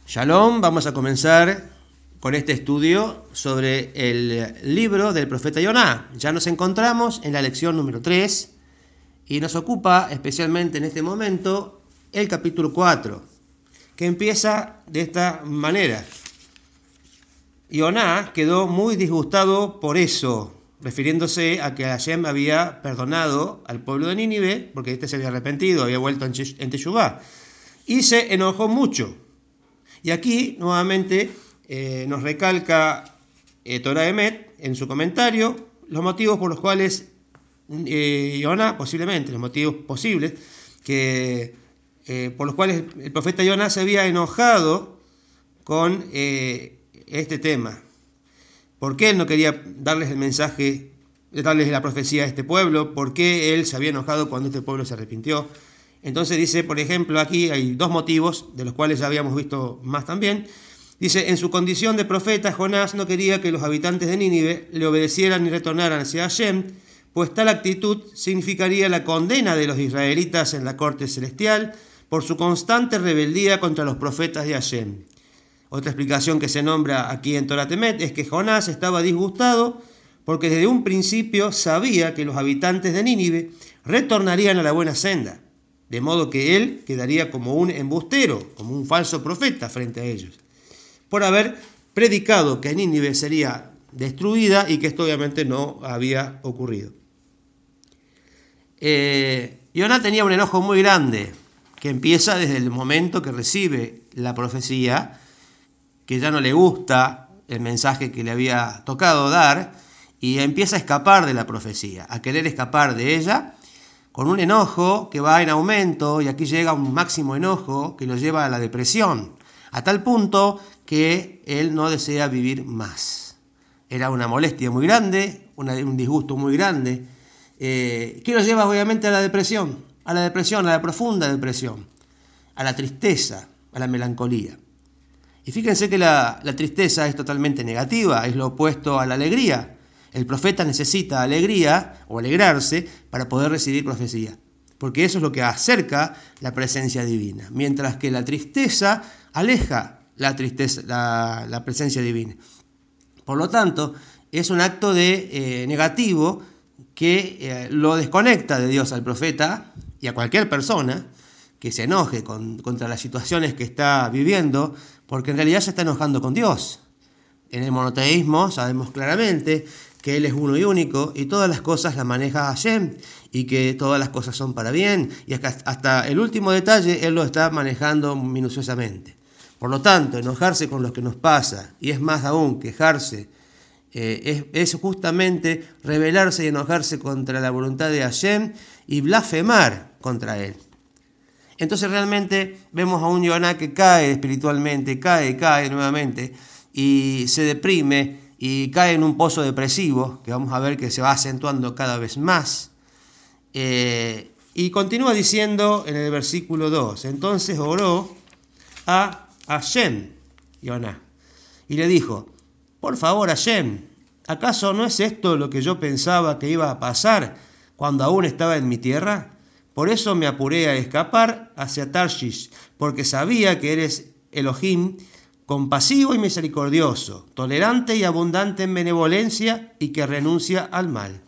Shalom, vamos a comenzar con este estudio sobre el libro del profeta Yoná. Ya nos encontramos en la lección número 3 y nos ocupa especialmente en este momento el capítulo 4, que empieza de esta manera. Yoná quedó muy disgustado por eso, refiriéndose a que Hashem había perdonado al pueblo de Nínive, porque este se había arrepentido, había vuelto en Teshuvá, y se enojó mucho. Y aquí nuevamente nos recalca Torah Emet en su comentario los motivos por los cuales Yoná, posiblemente los motivos posibles por los cuales el profeta Yoná se había enojado con este tema. ¿Por qué él no quería darles el mensaje, darles la profecía a este pueblo? ¿Por qué él se había enojado cuando este pueblo se arrepintió? Entonces dice, por ejemplo, aquí hay dos motivos, de los cuales ya habíamos visto más también. Dice, en su condición de profeta, Jonás no quería que los habitantes de Nínive le obedecieran y retornaran hacia Hashem, pues tal actitud significaría la condena de los israelitas en la corte celestial por su constante rebeldía contra los profetas de Hashem. Otra explicación que se nombra aquí en Torah Emet es que Jonás estaba disgustado porque desde un principio sabía que los habitantes de Nínive retornarían a la buena senda, de modo que él quedaría como un embustero, como un falso profeta frente a ellos, por haber predicado que Nínive sería destruida y que esto obviamente no había ocurrido. Yoná tenía un enojo muy grande, que empieza desde el momento que recibe la profecía, que ya no le gusta el mensaje que le había tocado dar, y empieza a escapar de la profecía, a querer escapar de ella, con un enojo que va en aumento, y aquí llega un máximo enojo que lo lleva a la depresión, a tal punto que él no desea vivir más. Era una molestia muy grande, un disgusto muy grande, que lo lleva obviamente a la depresión, a la profunda depresión, a la tristeza, a la melancolía. Y fíjense que la tristeza es totalmente negativa, es lo opuesto a la alegría. El profeta necesita alegría o alegrarse para poder recibir profecía, porque eso es lo que acerca la presencia divina, mientras que la tristeza aleja la presencia divina. Por lo tanto, es un acto de negativo que lo desconecta de Dios al profeta y a cualquier persona que se enoje contra las situaciones que está viviendo, porque en realidad se está enojando con Dios. En el monoteísmo sabemos claramente que Él es uno y único, y todas las cosas las maneja Hashem, y que todas las cosas son para bien, y hasta el último detalle Él lo está manejando minuciosamente. Por lo tanto, enojarse con lo que nos pasa, y es más aún, quejarse, es justamente rebelarse y enojarse contra la voluntad de Hashem, y blasfemar contra Él. Entonces realmente vemos a un Yoná que cae espiritualmente, cae nuevamente, y se deprime, y cae en un pozo depresivo, que vamos a ver que se va acentuando cada vez más. Y continúa diciendo en el versículo 2, entonces oró a Hashem, Yoná, y le dijo, por favor Hashem, ¿acaso no es esto lo que yo pensaba que iba a pasar cuando aún estaba en mi tierra? Por eso me apuré a escapar hacia Tarshish, porque sabía que eres Elohim, compasivo y misericordioso, tolerante y abundante en benevolencia y que renuncia al mal.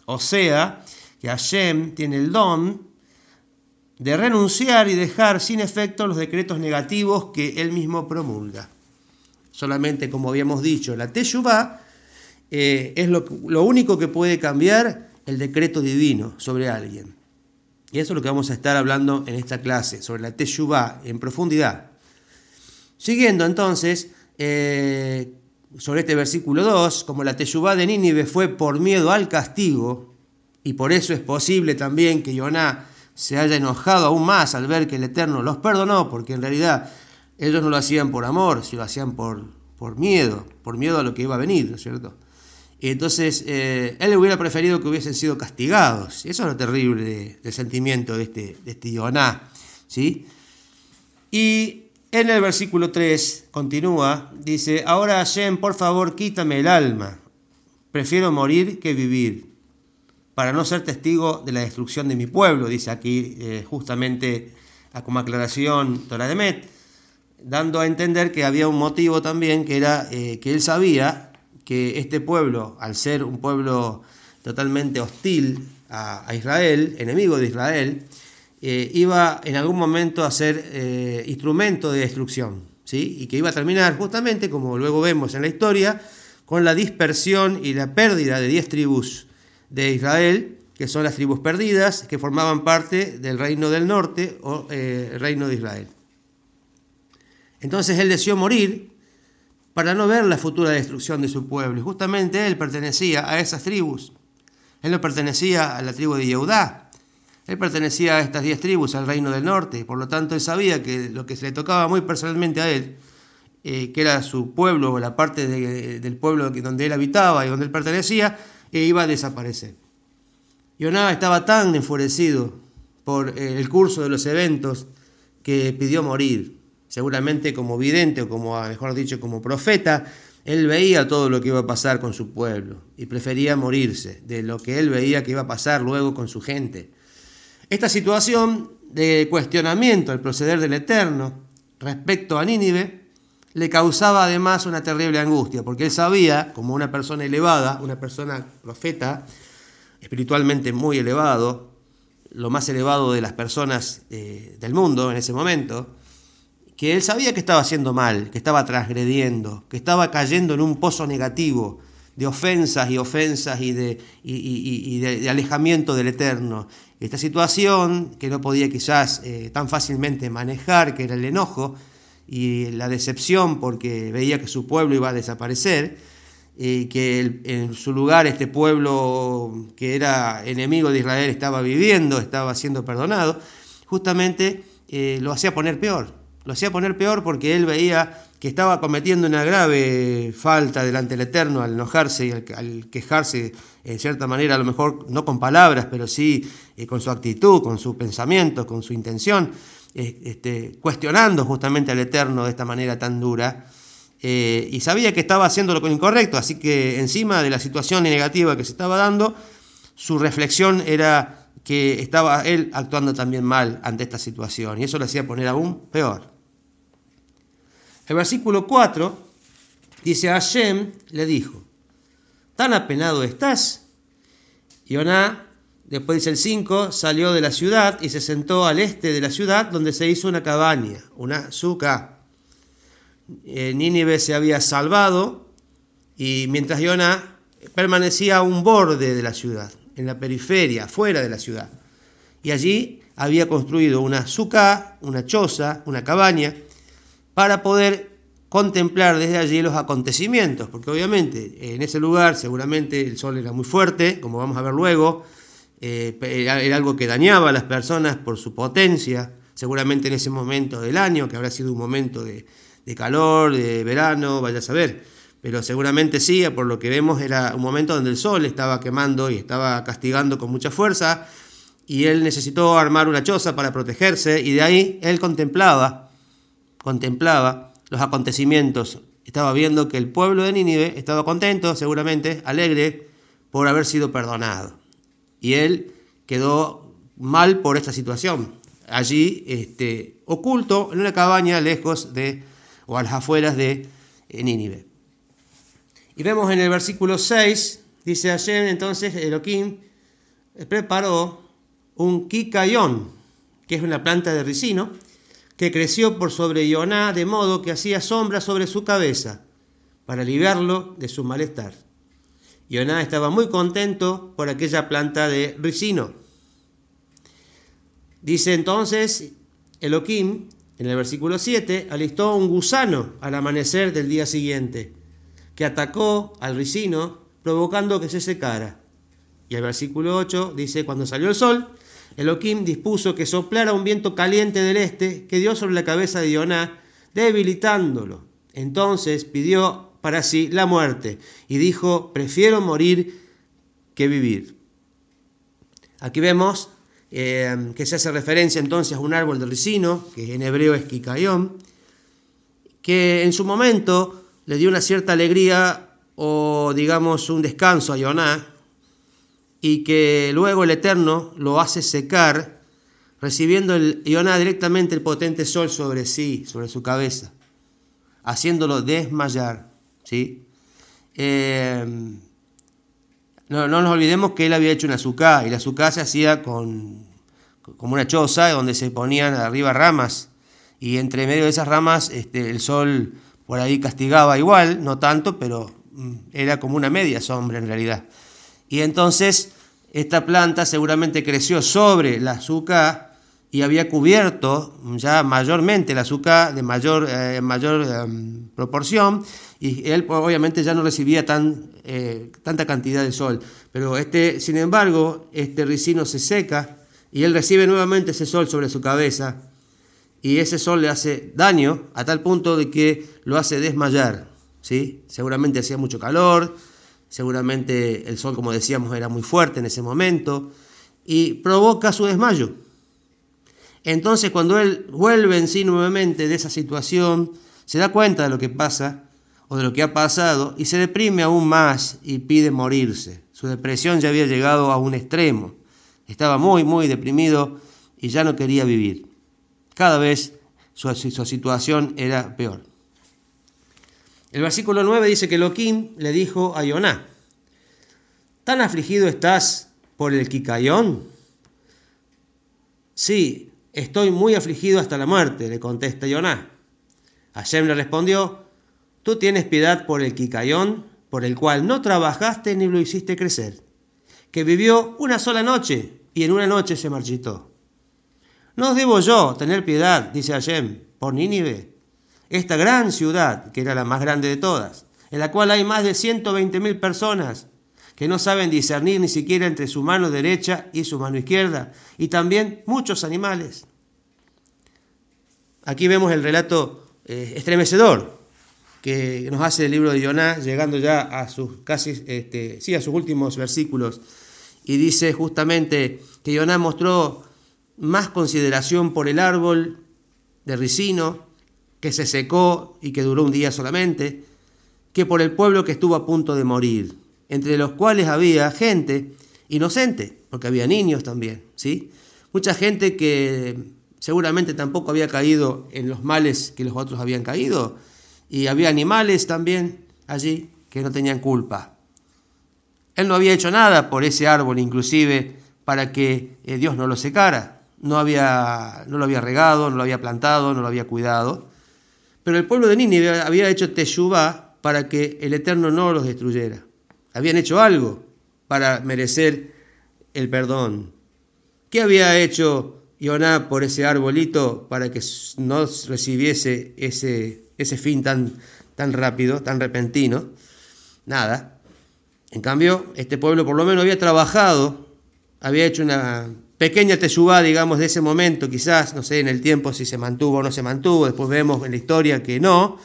O sea, que Hashem tiene el don de renunciar y dejar sin efecto los decretos negativos que él mismo promulga. Solamente, como habíamos dicho, la Teshuvá es lo único que puede cambiar el decreto divino sobre alguien. Y eso es lo que vamos a estar hablando en esta clase, sobre la Teshuvá en profundidad. Siguiendo entonces, sobre este versículo 2, como la Teshuvá de Nínive fue por miedo al castigo, y por eso es posible también que Yoná se haya enojado aún más al ver que el Eterno los perdonó, porque en realidad ellos no lo hacían por amor, sino lo hacían por miedo a lo que iba a venir, ¿no es cierto? Y entonces él hubiera preferido que hubiesen sido castigados. Eso es lo terrible del sentimiento de este Yoná, ¿sí? Y en el versículo 3 continúa, dice, ahora Hashem, por favor, quítame el alma. Prefiero morir que vivir, para no ser testigo de la destrucción de mi pueblo, dice aquí justamente como aclaración Torah Emet. dando a entender que había un motivo también, que era que él sabía que este pueblo, al ser un pueblo totalmente hostil a Israel, enemigo de Israel, iba en algún momento a ser instrumento de destrucción, ¿sí? Y que iba a terminar justamente, como luego vemos en la historia, con la dispersión y la pérdida de 10 tribus de Israel, que son las tribus perdidas, que formaban parte del reino del norte o el reino de Israel. Entonces él deseó morir para no ver la futura destrucción de su pueblo. Y justamente él pertenecía a esas tribus. Él no pertenecía a la tribu de Yehudá. Él pertenecía a estas 10 tribus, al reino del norte. Por lo tanto, él sabía que lo que se le tocaba muy personalmente a él, que era su pueblo, o la parte del pueblo donde él habitaba y donde él pertenecía, iba a desaparecer. Yoná estaba tan enfurecido por el curso de los eventos que pidió morir. Seguramente como vidente o como, mejor dicho, como profeta, él veía todo lo que iba a pasar con su pueblo y prefería morirse de lo que él veía que iba a pasar luego con su gente. Esta situación de cuestionamiento al proceder del Eterno respecto a Nínive le causaba además una terrible angustia, porque él sabía, como una persona elevada, una persona profeta, espiritualmente muy elevado, lo más elevado de las personas del mundo en ese momento, que él sabía que estaba haciendo mal, que estaba transgrediendo, que estaba cayendo en un pozo negativo de ofensas y de alejamiento del Eterno. Esta situación que no podía quizás tan fácilmente manejar, que era el enojo y la decepción porque veía que su pueblo iba a desaparecer, que en su lugar este pueblo que era enemigo de Israel estaba viviendo, estaba siendo perdonado, justamente lo hacía poner peor. Lo hacía poner peor porque él veía que estaba cometiendo una grave falta delante del Eterno al enojarse y al quejarse, en cierta manera, a lo mejor no con palabras, pero sí con su actitud, con sus pensamientos, con su intención, cuestionando justamente al Eterno de esta manera tan dura. Y sabía que estaba haciendo lo incorrecto, así que encima de la situación negativa que se estaba dando, su reflexión era que estaba él actuando también mal ante esta situación, y eso le hacía poner aún peor. El versículo 4 dice: Hashem le dijo, ¿tan apenado estás? Yoná, después dice el 5, salió de la ciudad y se sentó al este de la ciudad, donde se hizo una cabaña, una suca. Nínive se había salvado, y mientras Yoná permanecía a un borde de la ciudad, en la periferia, fuera de la ciudad. Y allí había construido una suca, una choza, una cabaña, para poder contemplar desde allí los acontecimientos, porque obviamente en ese lugar seguramente el sol era muy fuerte, como vamos a ver luego, era algo que dañaba a las personas por su potencia, seguramente en ese momento del año, que habrá sido un momento de calor, de verano, vaya a saber, pero seguramente sí, por lo que vemos era un momento donde el sol estaba quemando y estaba castigando con mucha fuerza, y él necesitó armar una choza para protegerse, y de ahí él contemplaba los acontecimientos. Estaba viendo que el pueblo de Nínive estaba contento, seguramente alegre, por haber sido perdonado. Y él quedó mal por esta situación. Allí, oculto en una cabaña lejos o a las afueras de Nínive. Y vemos en el versículo 6, dice Hashem, entonces Elohim preparó un kikayón, que es una planta de ricino, que creció por sobre Yoná de modo que hacía sombra sobre su cabeza, para aliviarlo de su malestar. Yoná estaba muy contento por aquella planta de ricino. Dice entonces Elohim, en el versículo 7, alistó un gusano al amanecer del día siguiente, que atacó al ricino, provocando que se secara. Y el versículo 8 dice, cuando salió el sol, Elohim dispuso que soplara un viento caliente del este que dio sobre la cabeza de Yoná, debilitándolo. Entonces pidió para sí la muerte y dijo, prefiero morir que vivir. Aquí vemos que se hace referencia entonces a un árbol de ricino, que en hebreo es kikayón, que en su momento le dio una cierta alegría o digamos un descanso a Yoná, y que luego el Eterno lo hace secar recibiendo Yoná directamente el potente sol sobre sí, sobre su cabeza, haciéndolo desmayar, ¿sí? No nos olvidemos que él había hecho una azúcar, y la azúcar se hacía como una choza donde se ponían arriba ramas, y entre medio de esas ramas el sol por ahí castigaba igual, no tanto, pero era como una media sombra en realidad. Y entonces esta planta seguramente creció sobre la azúcar y había cubierto ya mayormente el azúcar de mayor proporción, y él obviamente ya no recibía tanta cantidad de sol. Pero sin embargo, este ricino se seca y él recibe nuevamente ese sol sobre su cabeza, y ese sol le hace daño a tal punto de que lo hace desmayar, ¿sí? Seguramente hacía mucho calor, seguramente el sol, como decíamos, era muy fuerte en ese momento, y provoca su desmayo. Entonces, cuando él vuelve en sí nuevamente de esa situación, se da cuenta de lo que pasa o de lo que ha pasado y se deprime aún más y pide morirse. Su depresión ya había llegado a un extremo. Estaba muy, muy deprimido y ya no quería vivir. Cada vez su situación era peor. El versículo 9 dice que Elohim le dijo a Yoná: ¿tan afligido estás por el quicayón? Sí, estoy muy afligido hasta la muerte, le contesta Yoná. Hashem le respondió: tú tienes piedad por el quicayón, por el cual no trabajaste ni lo hiciste crecer, que vivió una sola noche y en una noche se marchitó. ¿No debo yo tener piedad, dice Hashem, por Nínive, esta gran ciudad, que era la más grande de todas, en la cual hay más de 120.000 personas que no saben discernir ni siquiera entre su mano derecha y su mano izquierda, y también muchos animales? Aquí vemos el relato estremecedor que nos hace el libro de Yoná, llegando ya a sus a sus últimos versículos, y dice justamente que Yoná mostró más consideración por el árbol de ricino que se secó y que duró un día solamente, que por el pueblo que estuvo a punto de morir, entre los cuales había gente inocente, porque había niños también, ¿sí? Mucha gente que seguramente tampoco había caído en los males que los otros habían caído, y había animales también allí que no tenían culpa. Él no había hecho nada por ese árbol, inclusive para que Dios no lo secara. No lo había regado, no lo había plantado, no lo había cuidado. Pero el pueblo de Nínive había hecho teshuvá para que el Eterno no los destruyera. Habían hecho algo para merecer el perdón. ¿Qué había hecho Yoná por ese arbolito para que no recibiese ese fin tan rápido, tan repentino? Nada. En cambio, este pueblo por lo menos había trabajado, había hecho una pequeña teshuvá, digamos, de ese momento, quizás, no sé, en el tiempo si se mantuvo o no se mantuvo. Después vemos en la historia que no,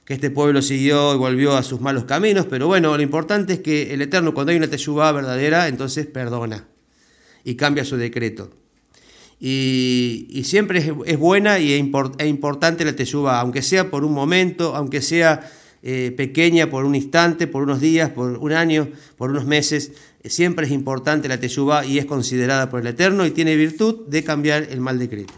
que este pueblo siguió y volvió a sus malos caminos, pero bueno, lo importante es que el Eterno, cuando hay una teshuvá verdadera, entonces perdona y cambia su decreto. Y siempre es buena e importante la teshuvá, aunque sea por un momento, aunque sea pequeña por un instante, por unos días, por un año, por unos meses. Siempre es importante la teshuvá y es considerada por el Eterno y tiene virtud de cambiar el mal decreto.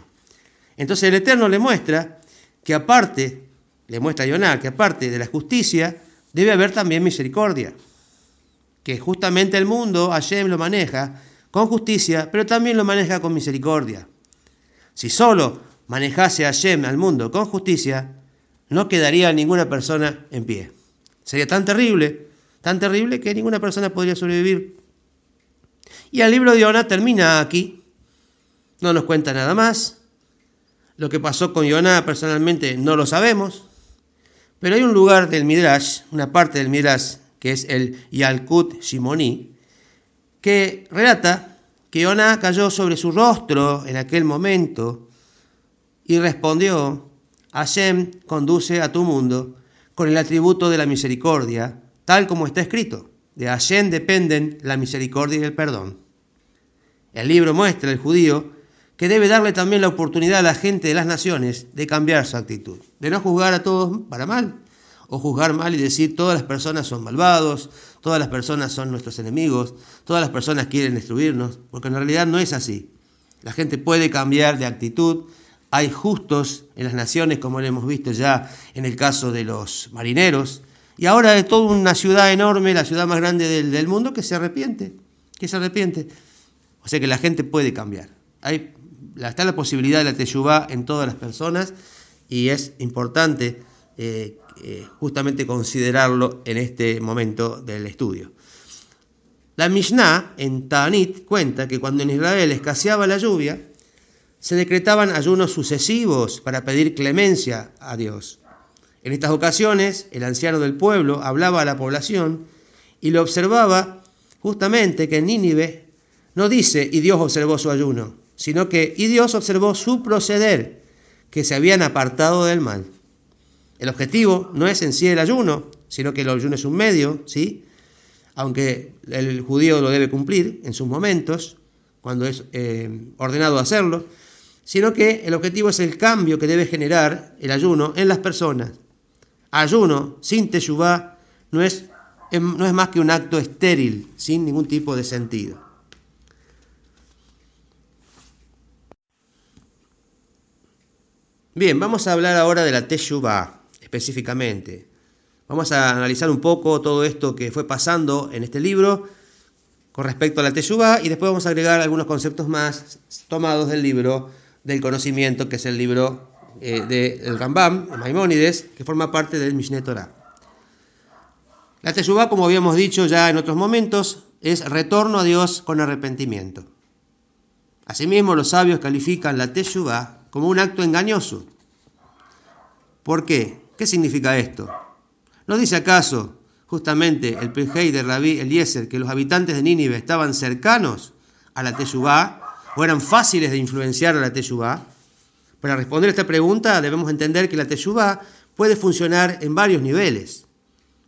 Entonces el Eterno le muestra a Yoná que aparte de la justicia debe haber también misericordia, que justamente el mundo Hashem lo maneja con justicia, pero también lo maneja con misericordia. Si solo manejase Hashem al mundo con justicia, no quedaría ninguna persona en pie. Sería tan terrible que ninguna persona podría sobrevivir. Y el libro de Yoná termina aquí. No nos cuenta nada más. Lo que pasó con Yoná personalmente no lo sabemos. Pero hay un lugar del Midrash, una parte del Midrash, que es el Yalkut Shimoni, que relata que Yoná cayó sobre su rostro en aquel momento y respondió: Hashem conduce a tu mundo con el atributo de la misericordia, tal como está escrito. De Hashem dependen la misericordia y el perdón. El libro muestra al judío que debe darle también la oportunidad a la gente de las naciones de cambiar su actitud, de no juzgar a todos para mal, o juzgar mal y decir todas las personas son malvados, todas las personas son nuestros enemigos, todas las personas quieren destruirnos, porque en realidad no es así. La gente puede cambiar de actitud. Hay justos en las naciones, como lo hemos visto ya en el caso de los marineros. Y ahora es toda una ciudad enorme, la ciudad más grande del mundo, que se arrepiente. O sea que la gente puede cambiar. Está la posibilidad de la teshuvá en todas las personas y es importante justamente considerarlo en este momento del estudio. La Mishnah en Ta'anit cuenta que cuando en Israel escaseaba la lluvia, se decretaban ayunos sucesivos para pedir clemencia a Dios. En estas ocasiones, el anciano del pueblo hablaba a la población y le observaba justamente que en Nínive no dice y Dios observó su ayuno, sino que y Dios observó su proceder, que se habían apartado del mal. El objetivo no es en sí el ayuno, sino que el ayuno es un medio, ¿sí? Aunque el judío lo debe cumplir en sus momentos, cuando es ordenado hacerlo, sino que el objetivo es el cambio que debe generar el ayuno en las personas. Ayuno sin teshuvá no es más que un acto estéril, sin ningún tipo de sentido. Bien, vamos a hablar ahora de la teshuvá, específicamente. Vamos a analizar un poco todo esto que fue pasando en este libro con respecto a la teshuvá y después vamos a agregar algunos conceptos más tomados del libro del conocimiento, que es el libro del Rambam, de Maimónides, que forma parte del Mishneh Torah. La teshuvá, como habíamos dicho ya en otros momentos, es retorno a Dios con arrepentimiento. Asimismo, los sabios califican la teshuvá como un acto engañoso. ¿Por qué? ¿Qué significa esto? ¿No dice acaso justamente el Pirkei de Rabí Eliezer que los habitantes de Nínive estaban cercanos a la teshuvá o eran fáciles de influenciar a la teshuvá? Para responder a esta pregunta debemos entender que la teshuvá puede funcionar en varios niveles.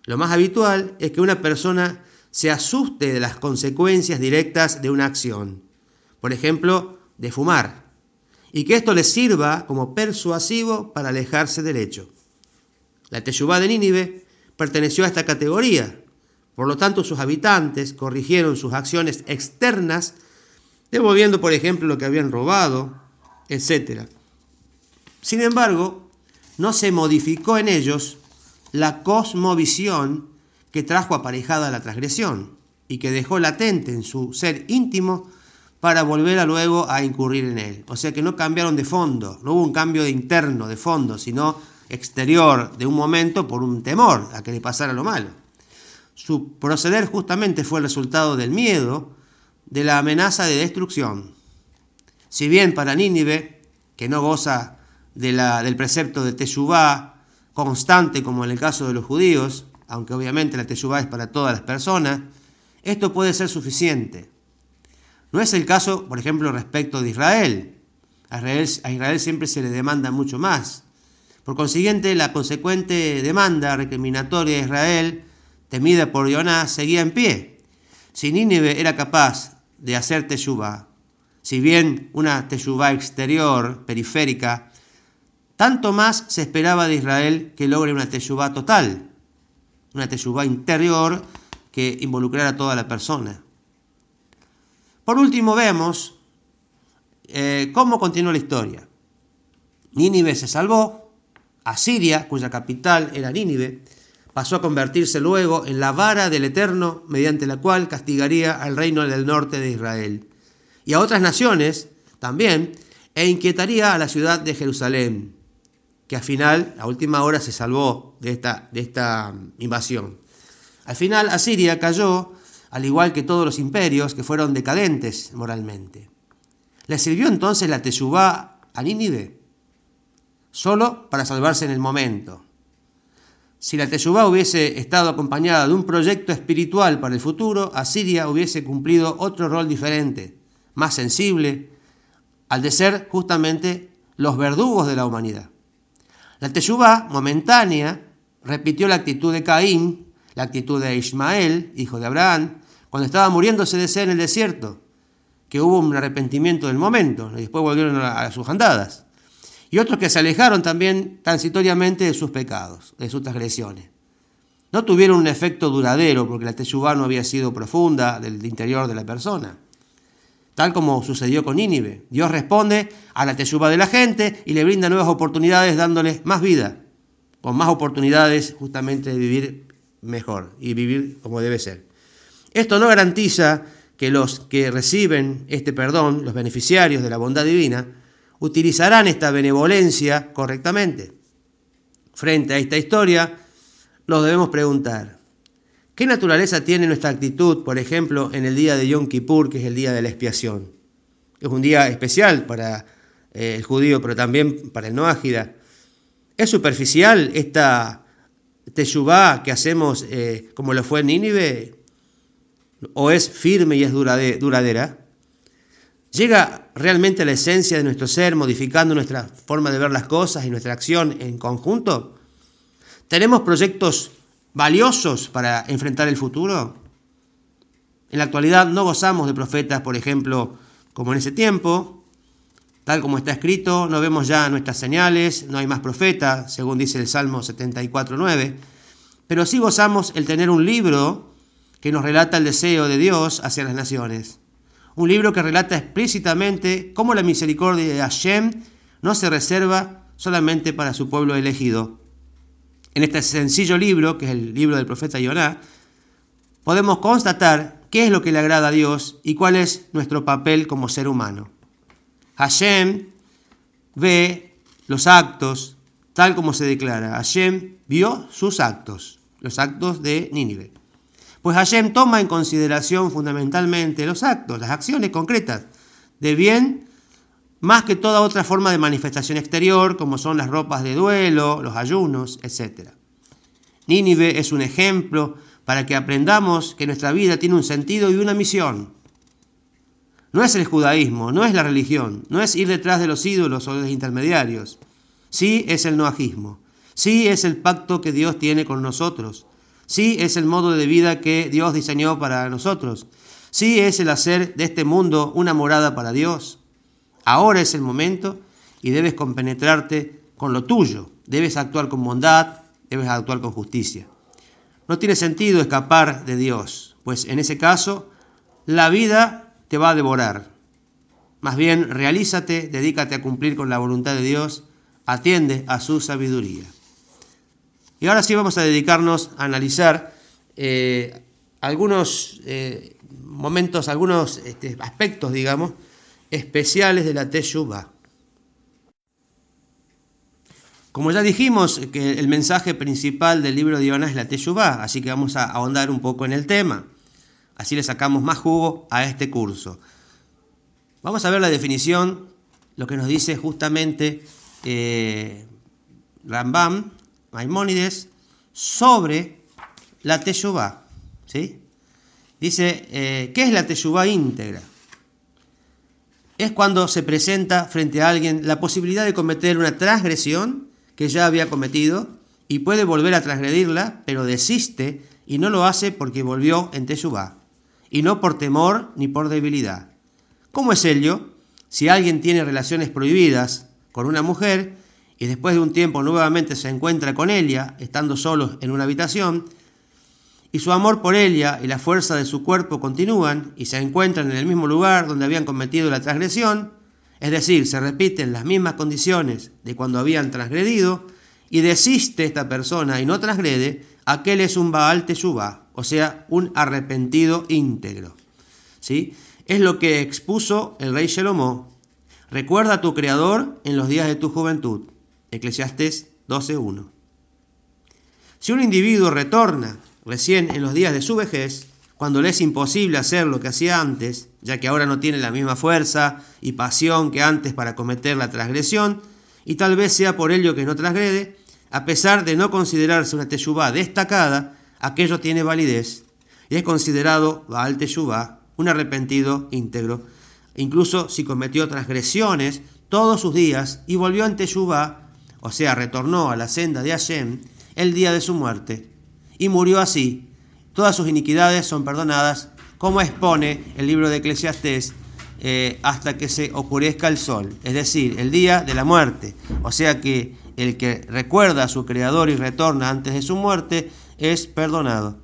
Lo más habitual es que una persona se asuste de las consecuencias directas de una acción, por ejemplo, de fumar, y que esto le sirva como persuasivo para alejarse del hecho. La teshuvá de Nínive perteneció a esta categoría, por lo tanto sus habitantes corrigieron sus acciones externas, devolviendo, por ejemplo, lo que habían robado, etc. Sin embargo, no se modificó en ellos la cosmovisión que trajo aparejada la transgresión y que dejó latente en su ser íntimo para volver luego a incurrir en él. O sea que no cambiaron de fondo, no hubo un cambio de interno, de fondo, sino exterior de un momento por un temor a que le pasara lo malo. Su proceder justamente fue el resultado del miedo, de la amenaza de destrucción. Si bien para Nínive, que no goza del precepto de teshuvá constante como en el caso de los judíos, aunque obviamente la teshuvá es para todas las personas, esto puede ser suficiente. No es el caso, por ejemplo, respecto de Israel. A Israel siempre se le demanda mucho más. Por consiguiente, la consecuente demanda recriminatoria de Israel, temida por Jonás, seguía en pie. Si Nínive era capaz de hacer teshuvá, si bien una teshuvá exterior, periférica, tanto más se esperaba de Israel que logre una teshuvá total, una teshuvá interior que involucrara a toda la persona. Por último, vemos cómo continuó la historia. Nínive se salvó, Asiria, cuya capital era Nínive, pasó a convertirse luego en la vara del Eterno, mediante la cual castigaría al reino del norte de Israel y a otras naciones también, e inquietaría a la ciudad de Jerusalén, que al final, a última hora, se salvó de esta invasión. Al final, Asiria cayó, al igual que todos los imperios que fueron decadentes moralmente. ¿Le sirvió entonces la teshuvá a Nínive? Solo para salvarse en el momento. Si la teshuvá hubiese estado acompañada de un proyecto espiritual para el futuro, Asiria hubiese cumplido otro rol diferente, más sensible, al de ser justamente los verdugos de la humanidad. La teshuvá momentánea repitió la actitud de Caín, la actitud de Ismael, hijo de Abraham, cuando estaba muriéndose de sed en el desierto, que hubo un arrepentimiento del momento, y después volvieron a sus andadas. Y otros que se alejaron también transitoriamente de sus pecados, de sus transgresiones. No tuvieron un efecto duradero, porque la teshuvá no había sido profunda del interior de la persona. tal como sucedió con Nínive. Dios responde a la teshuvá de la gente y le brinda nuevas oportunidades dándoles más vida, con más oportunidades justamente de vivir mejor y vivir como debe ser. Esto no garantiza que los que reciben este perdón, los beneficiarios de la bondad divina, utilizarán esta benevolencia correctamente. Frente a esta historia, nos debemos preguntar, ¿qué naturaleza tiene nuestra actitud, por ejemplo, en el día de Yom Kippur, que es el día de la expiación? Es un día especial para el judío, pero también para el no ágida. ¿Es superficial esta teshuvá que hacemos como lo fue en Nínive? ¿O es firme y es duradera? ¿Llega realmente a la esencia de nuestro ser, modificando nuestra forma de ver las cosas y nuestra acción en conjunto? ¿Tenemos proyectos valiosos para enfrentar el futuro? En la actualidad no gozamos de profetas, por ejemplo, como en ese tiempo. Tal como está escrito, no vemos ya nuestras señales, no hay más profeta, según dice el Salmo 74:9. Pero sí gozamos el tener un libro que nos relata el deseo de Dios hacia las naciones. Un libro que relata explícitamente cómo la misericordia de Hashem no se reserva solamente para su pueblo elegido. En este sencillo libro, que es el libro del profeta Yoná, podemos constatar qué es lo que le agrada a Dios y cuál es nuestro papel como ser humano. Hashem ve los actos tal como se declara. Hashem vio sus actos, los actos de Nínive. Pues Hashem toma en consideración fundamentalmente los actos, las acciones concretas de bien, más que toda otra forma de manifestación exterior, como son las ropas de duelo, los ayunos, etc. Nínive es un ejemplo para que aprendamos que nuestra vida tiene un sentido y una misión. No es el judaísmo, no es la religión, no es ir detrás de los ídolos o de los intermediarios. Sí es el noajismo, sí es el pacto que Dios tiene con nosotros. Sí es el modo de vida que Dios diseñó para nosotros. Sí es el hacer de este mundo una morada para Dios. Ahora es el momento y debes compenetrarte con lo tuyo. Debes actuar con bondad, debes actuar con justicia. No tiene sentido escapar de Dios, pues en ese caso la vida te va a devorar. Más bien, realízate, dedícate a cumplir con la voluntad de Dios, atiende a su sabiduría. Y ahora sí vamos a dedicarnos a analizar algunos momentos, algunos aspectos, digamos, especiales de la teshuvá. Como ya dijimos, que el mensaje principal del libro de Yoná es la teshuvá, así que vamos a ahondar un poco en el tema. Así le sacamos más jugo a este curso. Vamos a ver la definición, lo que nos dice justamente Rambam, Maimónides, sobre la teshuvá, ¿sí? Dice, ¿qué es la teshuvá íntegra? Es cuando se presenta frente a alguien la posibilidad de cometer una transgresión que ya había cometido y puede volver a transgredirla, pero desiste y no lo hace porque volvió en teshuvá, y no por temor ni por debilidad. ¿Cómo es ello? Si alguien tiene relaciones prohibidas con una mujer y después de un tiempo nuevamente se encuentra con ella, estando solos en una habitación, y su amor por ella y la fuerza de su cuerpo continúan y se encuentran en el mismo lugar donde habían cometido la transgresión, es decir, se repiten las mismas condiciones de cuando habían transgredido, y desiste esta persona y no transgrede, aquel es un Baal Teshuvá, o sea, un arrepentido íntegro. ¿Sí? Es lo que expuso el rey Shelomó. Recuerda a tu Creador en los días de tu juventud. Eclesiastés 12:1. Si un individuo retorna recién en los días de su vejez, cuando le es imposible hacer lo que hacía antes, ya que ahora no tiene la misma fuerza y pasión que antes para cometer la transgresión, y tal vez sea por ello que no transgrede, a pesar de no considerarse una teshuvá destacada, aquello tiene validez y es considerado Baal Teshuvá, un arrepentido íntegro, incluso si cometió transgresiones todos sus días y volvió en teshuvá, o sea, retornó a la senda de Hashem el día de su muerte, y murió así. Todas sus iniquidades son perdonadas, como expone el libro de Eclesiastés, hasta que se oscurezca el sol, es decir, el día de la muerte. O sea que el que recuerda a su Creador y retorna antes de su muerte es perdonado.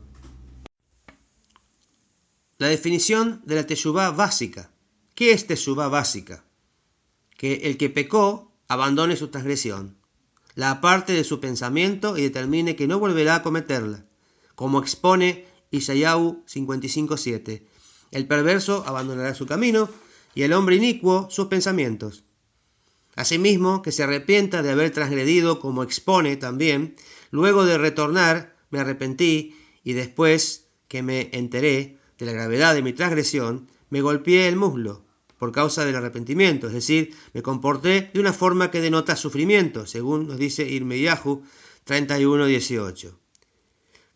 La definición de la teshuvá básica. ¿Qué es teshuvá básica? Que el que pecó abandone su transgresión, la aparte de su pensamiento y determine que no volverá a cometerla, como expone Isaías 55:7. El perverso abandonará su camino y el hombre inicuo sus pensamientos. Asimismo, que se arrepienta de haber transgredido, como expone también, luego de retornar, me arrepentí y después que me enteré de la gravedad de mi transgresión, me golpeé el muslo por causa del arrepentimiento, es decir, me comporté de una forma que denota sufrimiento, según nos dice Irmiyahu 31:18.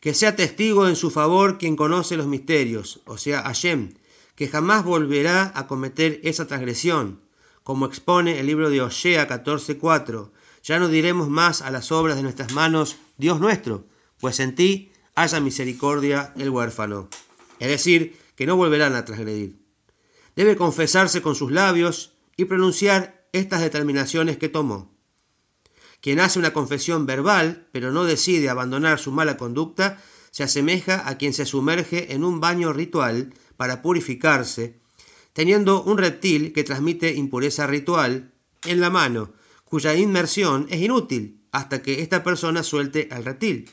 Que sea testigo en su favor quien conoce los misterios, o sea, Hashem, que jamás volverá a cometer esa transgresión, como expone el libro de Osea 14:4. Ya no diremos más a las obras de nuestras manos, Dios nuestro, pues en ti haya misericordia el huérfano. Es decir, que no volverán a transgredir. Debe confesarse con sus labios y pronunciar estas determinaciones que tomó. Quien hace una confesión verbal, pero no decide abandonar su mala conducta, se asemeja a quien se sumerge en un baño ritual para purificarse, teniendo un reptil que transmite impureza ritual en la mano, cuya inmersión es inútil hasta que esta persona suelte al reptil.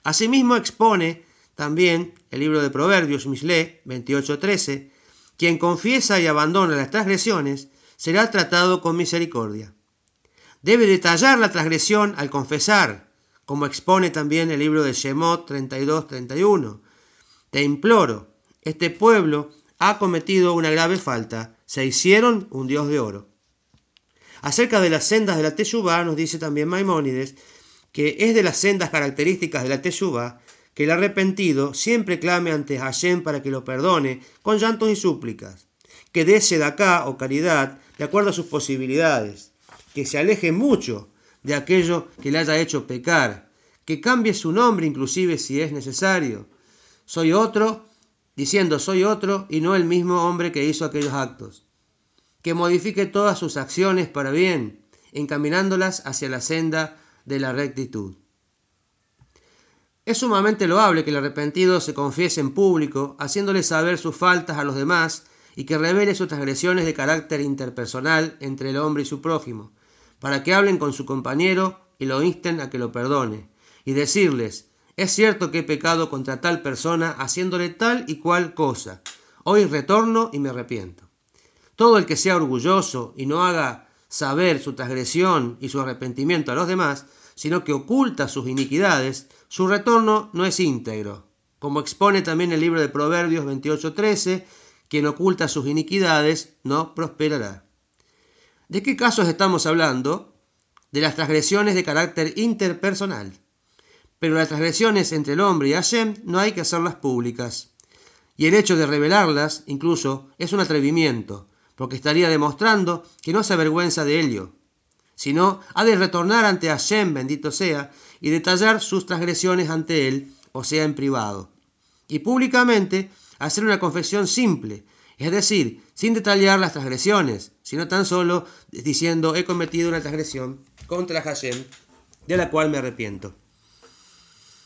Asimismo expone también el libro de Proverbios, Mishlé 28:13, quien confiesa y abandona las transgresiones será tratado con misericordia. Debe detallar la transgresión al confesar, como expone también el libro de Shemot 32:31. Te imploro, este pueblo ha cometido una grave falta, se hicieron un dios de oro. Acerca de las sendas de la teshuvá nos dice también Maimónides que es de las sendas características de la teshuvá que el arrepentido siempre clame ante Hashem para que lo perdone con llantos y súplicas, que dé sedaká o caridad de acuerdo a sus posibilidades, que se aleje mucho de aquello que le haya hecho pecar, que cambie su nombre inclusive si es necesario. Soy otro, diciendo soy otro y no el mismo hombre que hizo aquellos actos. Que modifique todas sus acciones para bien, encaminándolas hacia la senda de la rectitud. Es sumamente loable que el arrepentido se confiese en público, haciéndole saber sus faltas a los demás y que revele sus transgresiones de carácter interpersonal entre el hombre y su prójimo, para que hablen con su compañero y lo insten a que lo perdone, y decirles, es cierto que he pecado contra tal persona haciéndole tal y cual cosa, hoy retorno y me arrepiento. Todo el que sea orgulloso y no haga saber su transgresión y su arrepentimiento a los demás, sino que oculta sus iniquidades, su retorno no es íntegro. Como expone también el libro de Proverbios 28:13, quien oculta sus iniquidades no prosperará. ¿De qué casos estamos hablando? De las transgresiones de carácter interpersonal. Pero las transgresiones entre el hombre y Hashem no hay que hacerlas públicas. Y el hecho de revelarlas, incluso, es un atrevimiento, porque estaría demostrando que no se avergüenza de ello, sino ha de retornar ante Hashem, bendito sea, y detallar sus transgresiones ante él, o sea, en privado. Y públicamente hacer una confesión simple, es decir, sin detallar las transgresiones, sino tan solo diciendo he cometido una transgresión contra Hashem, de la cual me arrepiento.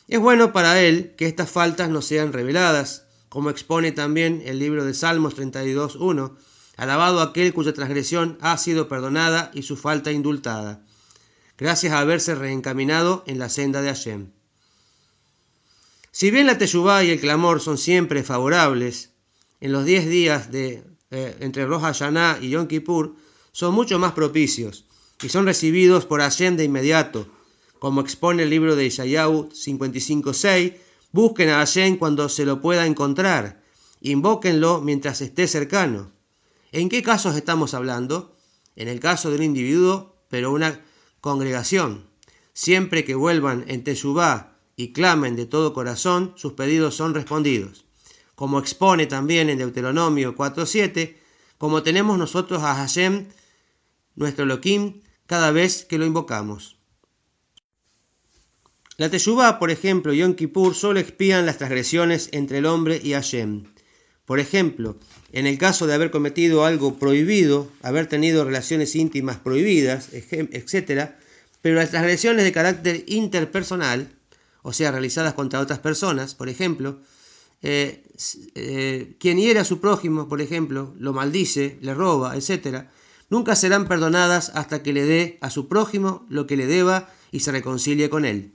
Es bueno para él que estas faltas no sean reveladas, como expone también el libro de Salmos 32:1, alabado aquel cuya transgresión ha sido perdonada y su falta indultada, gracias a haberse reencaminado en la senda de Hashem. Si bien la teshuvá y el clamor son siempre favorables, en los 10 días entre Rosh Hashanah y Yom Kippur son mucho más propicios y son recibidos por Hashem de inmediato, como expone el libro de Isaías 55:6, busquen a Hashem cuando se lo pueda encontrar, invóquenlo mientras esté cercano. ¿En qué casos estamos hablando? En el caso de un individuo, pero una congregación. Siempre que vuelvan en teshuvá y clamen de todo corazón, sus pedidos son respondidos. Como expone también en Deuteronomio 4:7, como tenemos nosotros a Hashem, nuestro Elohim, cada vez que lo invocamos. La teshuvá, por ejemplo, y Yom Kippur solo expían las transgresiones entre el hombre y Hashem. Por ejemplo, en el caso de haber cometido algo prohibido, haber tenido relaciones íntimas prohibidas, etc., pero las transgresiones de carácter interpersonal, o sea, realizadas contra otras personas, por ejemplo, quien hiere a su prójimo, por ejemplo, lo maldice, le roba, etc., nunca serán perdonadas hasta que le dé a su prójimo lo que le deba y se reconcilie con él.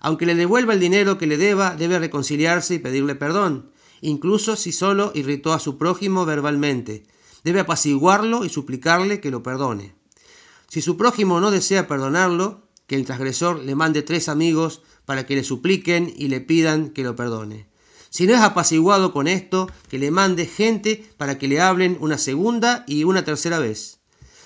Aunque le devuelva el dinero que le deba, debe reconciliarse y pedirle perdón, incluso si solo irritó a su prójimo verbalmente. Debe apaciguarlo y suplicarle que lo perdone. Si su prójimo no desea perdonarlo, que el transgresor le mande 3 amigos para que le supliquen y le pidan que lo perdone. Si no es apaciguado con esto, que le mande gente para que le hablen una segunda y una tercera vez.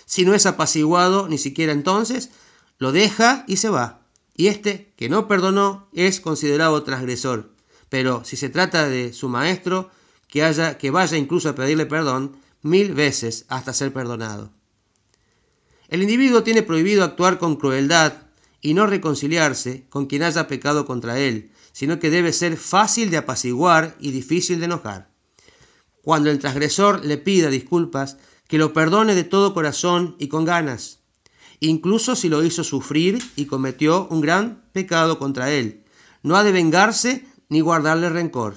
Si no es apaciguado ni siquiera entonces, lo deja y se va. Y este que no perdonó es considerado transgresor. Pero si se trata de su maestro, que vaya incluso a pedirle perdón 1000 veces hasta ser perdonado. El individuo tiene prohibido actuar con crueldad y no reconciliarse con quien haya pecado contra él, sino que debe ser fácil de apaciguar y difícil de enojar. Cuando el transgresor le pida disculpas, que lo perdone de todo corazón y con ganas, incluso si lo hizo sufrir y cometió un gran pecado contra él. No ha de vengarse ni guardarle rencor.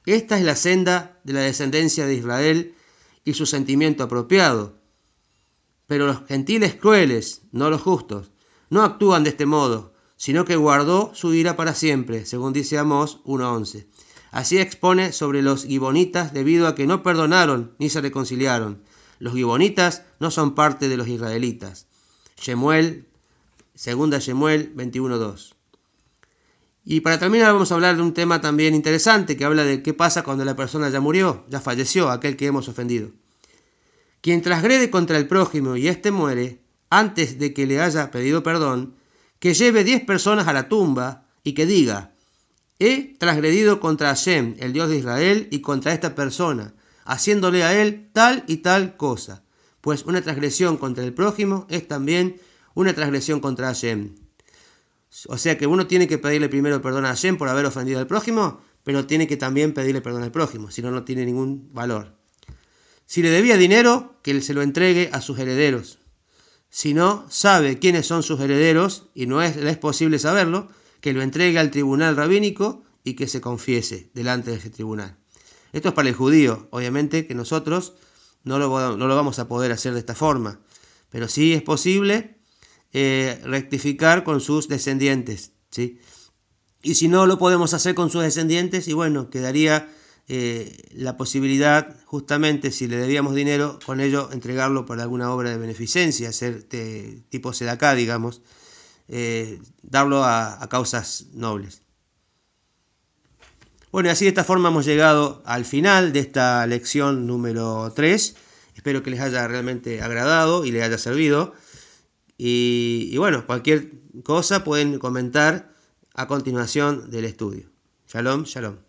Esta es la senda de la descendencia de Israel y su sentimiento apropiado. Pero los gentiles crueles, no los justos, no actúan de este modo, sino que guardó su ira para siempre, según dice Amós 1:11. Así expone sobre los gibonitas debido a que no perdonaron ni se reconciliaron. Los gibonitas no son parte de los israelitas. Shemuel, 2 Shemuel 21:2. Y para terminar vamos a hablar de un tema también interesante que habla de qué pasa cuando la persona ya murió, ya falleció, aquel que hemos ofendido. Quien transgrede contra el prójimo y éste muere, antes de que le haya pedido perdón, que lleve 10 personas a la tumba y que diga: he transgredido contra Hashem, el Dios de Israel, y contra esta persona, haciéndole a él tal y tal cosa. Pues una transgresión contra el prójimo es también una transgresión contra Hashem. O sea que uno tiene que pedirle primero perdón a Hashem por haber ofendido al prójimo, pero tiene que también pedirle perdón al prójimo, si no, no tiene ningún valor. Si le debía dinero, que él se lo entregue a sus herederos. Si no sabe quiénes son sus herederos, y no es posible saberlo, que lo entregue al tribunal rabínico y que se confiese delante de ese tribunal. Esto es para el judío. Obviamente que nosotros no lo vamos a poder hacer de esta forma, pero sí es posible rectificar con sus descendientes, ¿sí? Y si no lo podemos hacer con sus descendientes, y bueno, quedaría la posibilidad, justamente si le debíamos dinero, con ello entregarlo para alguna obra de beneficencia, hacer tipo sedacá, digamos, darlo a causas nobles. Bueno, y así de esta forma hemos llegado al final de esta lección número 3. Espero que les haya realmente agradado y les haya servido. Y bueno, cualquier cosa pueden comentar a continuación del estudio. Shalom, shalom.